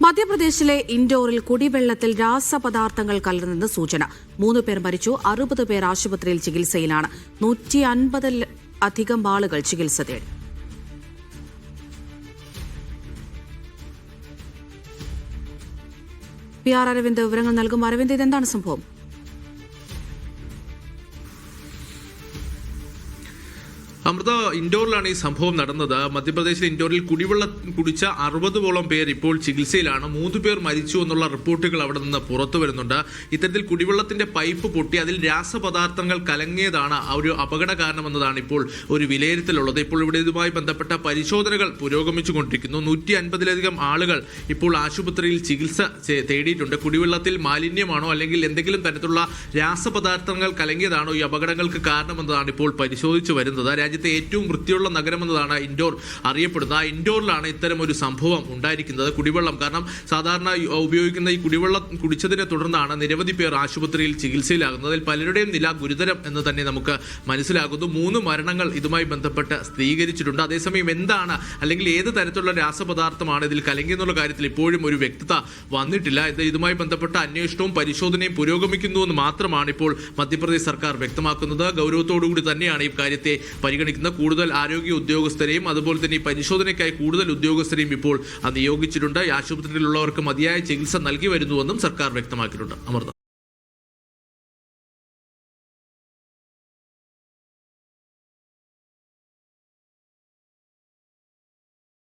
മധ്യപ്രദേശിലെ ഇൻഡോറിൽ കുടിവെള്ളത്തിൽ രാസപദാർത്ഥങ്ങൾ കലർന്നെന്ന് സൂചന. 3 പേർ മരിച്ചു, 60 പേർ ആശുപത്രിയിൽ ചികിത്സയിലാണ്. 150-ൽ ആളുകൾ ചികിത്സ തേടി. PR അരവിന്ദ് വിവരങ്ങൾ നൽകും. അരവിന്ദ്, ഇതെന്താണ് സംഭവം? അമൃത, ഇൻഡോറിലാണ് ഈ സംഭവം നടന്നത്. മധ്യപ്രദേശിലെ ഇൻഡോറിൽ കുടിവെള്ളം കുടിച്ച 60ഓളം പേർ ഇപ്പോൾ ചികിത്സയിലാണ്. 3 പേർ മരിച്ചു എന്നുള്ള റിപ്പോർട്ടുകൾ അവിടെ നിന്ന് പുറത്തു വരുന്നുണ്ട്. ഇത്തരത്തിൽ കുടിവെള്ളത്തിന്റെ പൈപ്പ് പൊട്ടി അതിൽ രാസപദാർത്ഥങ്ങൾ കലങ്ങിയതാണ് ഒരു അപകട കാരണമെന്നതാണ് ഇപ്പോൾ ഒരു വിലയിരുത്തലുള്ളത്. ഇപ്പോൾ ഇവിടെ ഇതുമായി ബന്ധപ്പെട്ട പരിശോധനകൾ പുരോഗമിച്ചുകൊണ്ടിരിക്കുന്നു. 150-ലധികം ആളുകൾ ഇപ്പോൾ ആശുപത്രിയിൽ ചികിത്സ തേടിയിട്ടുണ്ട്. കുടിവെള്ളത്തിൽ മാലിന്യമാണോ അല്ലെങ്കിൽ എന്തെങ്കിലും തരത്തിലുള്ള രാസപദാർത്ഥങ്ങൾ കലങ്ങിയതാണോ ഈ അപകടങ്ങൾക്ക് കാരണമെന്നതാണ് ഇപ്പോൾ പരിശോധിച്ചു വരുന്നത്. രാജ്യത്തെ ഏറ്റവും വൃത്തിയുള്ള നഗരമെന്നതാണ് ഇൻഡോർ അറിയപ്പെടുന്നത്. ആ ഇൻഡോറിലാണ് ഇത്തരം ഒരു സംഭവം ഉണ്ടായിരിക്കുന്നത്. കുടിവെള്ളം കാരണം സാധാരണ ഉപയോഗിക്കുന്ന ഈ കുടിവെള്ളം കുടിച്ചതിനെ തുടർന്നാണ് നിരവധി പേർ ആശുപത്രിയിൽ ചികിത്സയിലാകുന്നത്. അതിൽ പലരുടെയും നില ഗുരുതരം എന്ന് തന്നെ നമുക്ക് മനസ്സിലാകുന്നു. 3 മരണങ്ങൾ ഇതുമായി ബന്ധപ്പെട്ട് സ്ഥിരീകരിച്ചിട്ടുണ്ട്. അതേസമയം എന്താണ് അല്ലെങ്കിൽ ഏത് തരത്തിലുള്ള രാസപദാർത്ഥമാണ് ഇതിൽ കലങ്ങിയെന്നുള്ള കാര്യത്തിൽ ഇപ്പോഴും ഒരു വ്യക്തത വന്നിട്ടില്ല. ഇതുമായി ബന്ധപ്പെട്ട അന്വേഷണവും പരിശോധനയും പുരോഗമിക്കുന്നുവെന്ന് മാത്രമാണ് ഇപ്പോൾ മധ്യപ്രദേശ് സർക്കാർ വ്യക്തമാക്കുന്നത്. ഗൗരവത്തോടുകൂടി തന്നെയാണ് ഈ കാര്യത്തെ പരിഗണിക്കുന്ന കൂടുതൽ ആരോഗ്യ ഉദ്യോഗസ്ഥരെയും അതുപോലെ തന്നെ ഈ പരിശോധനയ്ക്കായി കൂടുതൽ ഉദ്യോഗസ്ഥരെയും ഇപ്പോൾ നിയോഗിച്ചിട്ടുണ്ട്. ആശുപത്രിയിലുള്ളവർക്ക് മതിയായ ചികിത്സ നൽകി വരുന്നുവെന്നും സർക്കാർ വ്യക്തമാക്കിയിട്ടുണ്ട്. അമൃത.